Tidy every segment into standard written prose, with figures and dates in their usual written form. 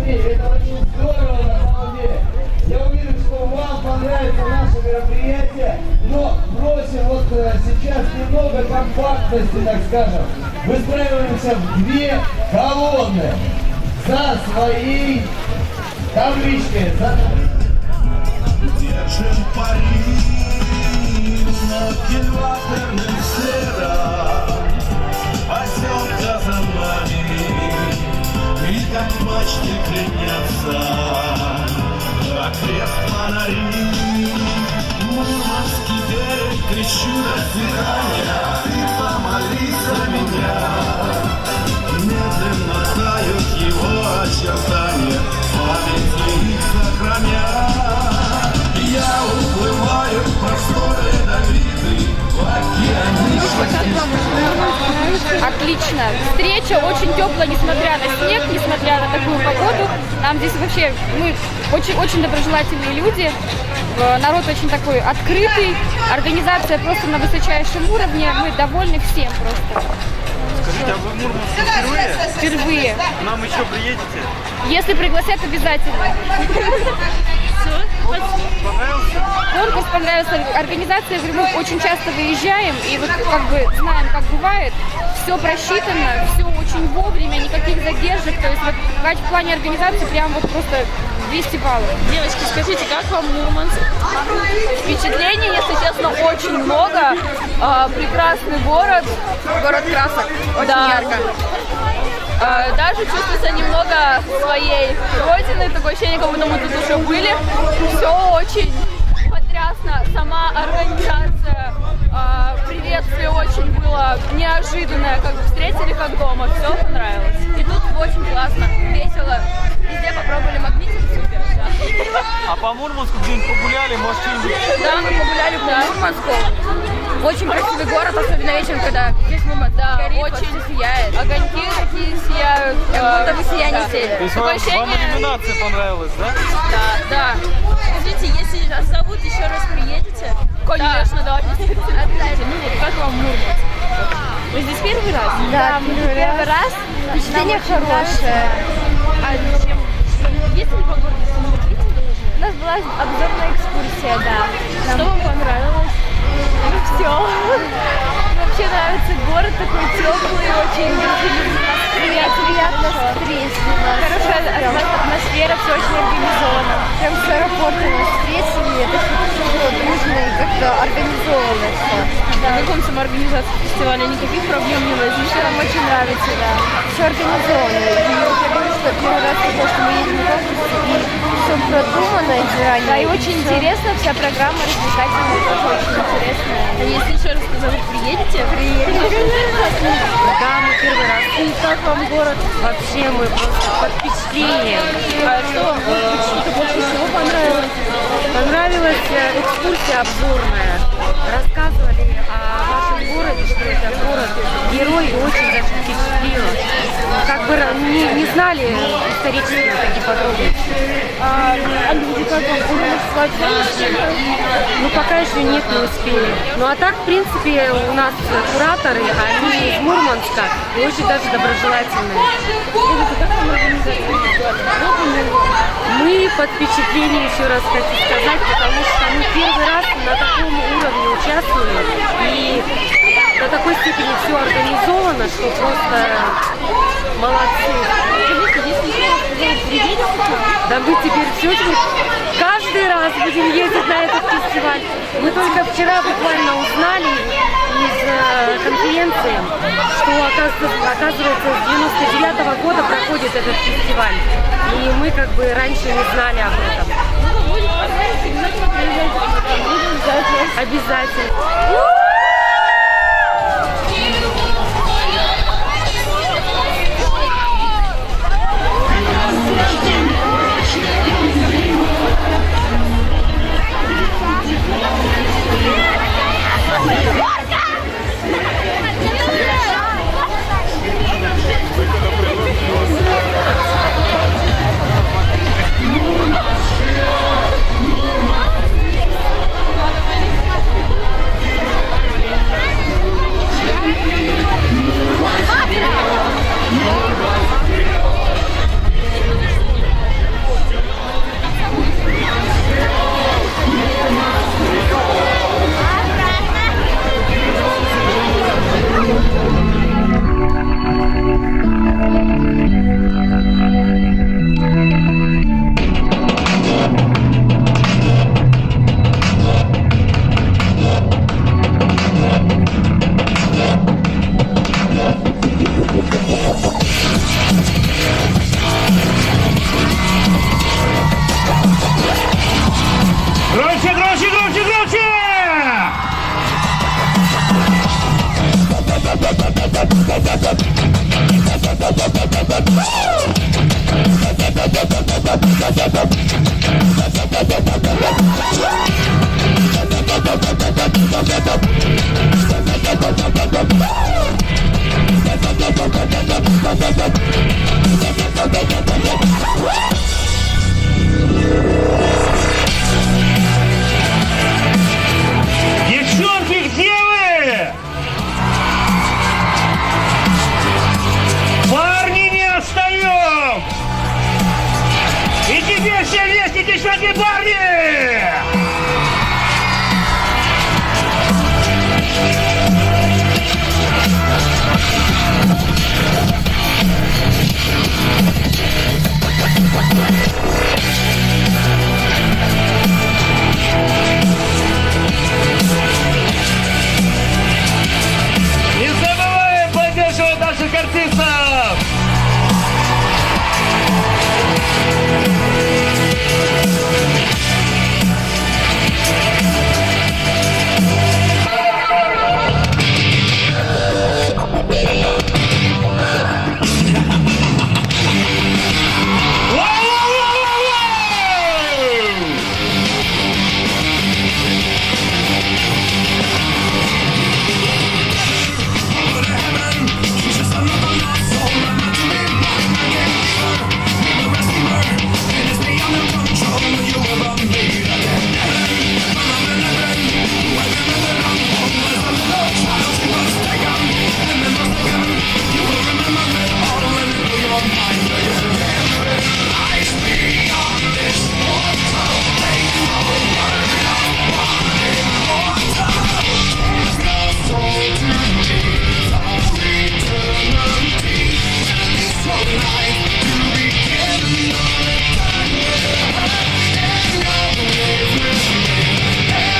Андрей, это очень здорово на самом деле. Я уверен, что вам понравится наше мероприятие, но просим вот сейчас немного компактности, так скажем. Выстраиваемся в две колонны за своей табличкой. Держим пари над кильваторным сыром, поселка за нами, и как мачты клянется, окрест фонари. Мурманский берег, кричу до свидания, ты помолись за меня. Медленно тают его очертания, память их сохраня. Я уплываю в просторы ледовитый, в океане. Отлично. Встреча очень теплая, несмотря на снег, несмотря на такую погоду. Нам здесь вообще, мы очень доброжелательные люди. Народ очень такой открытый. Организация просто на высочайшем уровне. Мы довольны всем просто. Скажите, а вы в Мурманске впервые? Впервые. К нам еще приедете? Если пригласят, обязательно. Понравился? Конкурс понравился, организация, говорю, мы очень часто выезжаем и вот как бы знаем, как бывает, все просчитано, все очень вовремя, никаких задержек, то есть вот в плане организации прям вот просто 200 баллов. Девочки, скажите, как вам Мурманск? Впечатлений, если честно, очень много. Прекрасный город красок, очень ярко. Даже чувствуется немного своей родины, такое ощущение, как будто мы тут уже были. Все очень потрясно, сама организация, приветствие очень было неожиданное, как бы встретили как дома, все понравилось. И тут очень классно, весело, везде попробовали магнитик, супер. Да. А по Мурманску где-нибудь погуляли, может что-нибудь? Да, мы погуляли по Мурманску. Очень красивый город, особенно вечером, когда здесь Мурманск, да, очень сияет. Огоньки такие сияют, как будто бы сияние. То есть вам иллюминация понравилась, да? Да. Скажите, если вас зовут, еще раз приедете? Конечно, да. Обязательно. Как вам Мурманск? Вы здесь первый раз? Да, первый раз. Впечатление хорошее. А чем? Ездили по городу? У нас была обзорная экскурсия, да. Что вам понравилось? Все. Вообще нравится город такой теплый, очень приятно встретить. Хорошая атмосфера, все очень организовано. Прям с аэропорта нас встретили, это все дружно и как-то организовано все. Да. В каком самоорганизации фестиваля никаких проблем не возникло? Все нам очень нравится, да. Все организовано. И я говорю, что первый раз то, что мы едем на конкурс, и все продумано заранее. Да, и очень интересно, вся программа развлекательная, тоже очень интересная. А если еще раз позовут, приедете? Приедем. Да, мы первый раз. И как вам город? Вообще мы просто под впечатлением. А что вам больше всего понравилось? Понравилась экскурсия обзорная. Рассказывали о вашем городе, что это город-герой, и очень даже впечатлило. Как бы не знали исторические такие подробности. А люди как вам вообще? Ну пока еще нет, не успели. Ну а так, в принципе, у нас кураторы, они из Мурманска и очень даже доброжелательные. Мы под впечатлением, еще раз хочу сказать, потому что мы первый раз на таком уровне участвуем, и до такой степени все организовано, что просто молодцы. Да мы теперь все каждый раз будем ездить на этот фестиваль. Мы только вчера буквально узнали из конференции, что оказывается с 99-го года проходит этот фестиваль. И мы как бы раньше не знали об этом. Обязательно. Девчонки, где вы? Парни, не отстаем! И теперь все вместе, девчонки, парни! Не забываем поддерживать наших артистов!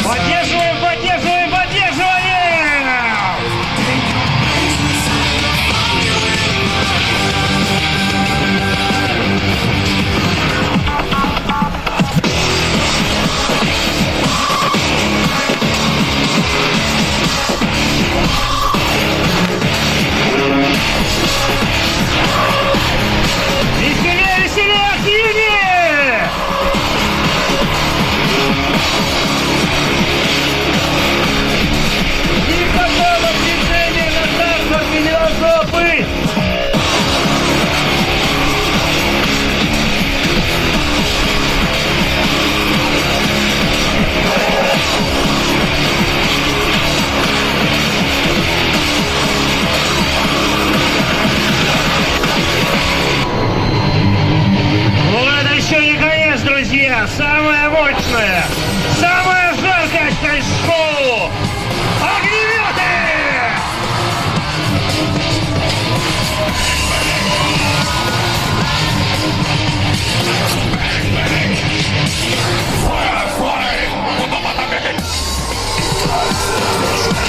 Поддерживаем, поддерживаем, поддерживаем! Веселее, веселее, активнее! Никакого движения на транспорте не должно быть! Ну это еще не конец, друзья! Самое мощное! Самое жаркое часть шоу! Огнеметы!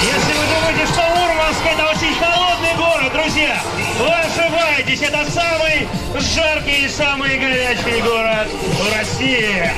Если вы думаете, что Мурманск это очень холодный город, друзья, вы ошибаетесь. Это самый жаркий и самый горячий город в России.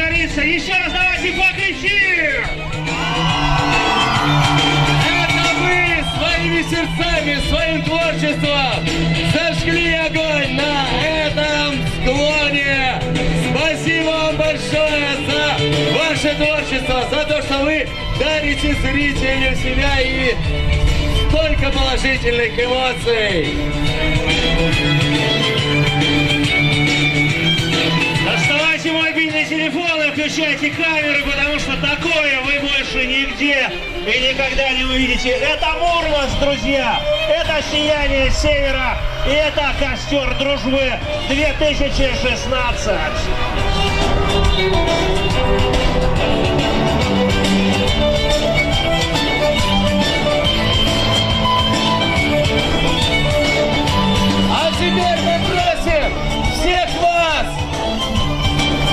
загорится. Еще раз давайте покричим! Это вы своими сердцами, своим творчеством зажгли огонь на этом склоне. Спасибо вам большое за ваше творчество, за то, что вы дарите зрителям себя и столько положительных эмоций. Доставайте мобильный телефон и включайте камеры, потому что такое вы больше нигде и никогда не увидите. Это Мурманск, друзья! Это сияние севера и это костер дружбы 2016. А теперь мы просим всех вас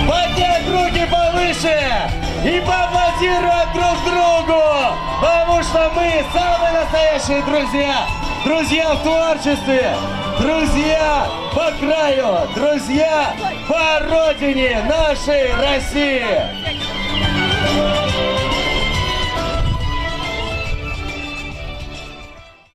поднять руки повыше и поаплодировать друг другу, потому что мы самые настоящие друзья. Друзья в творчестве, друзья по краю, друзья по родине нашей России.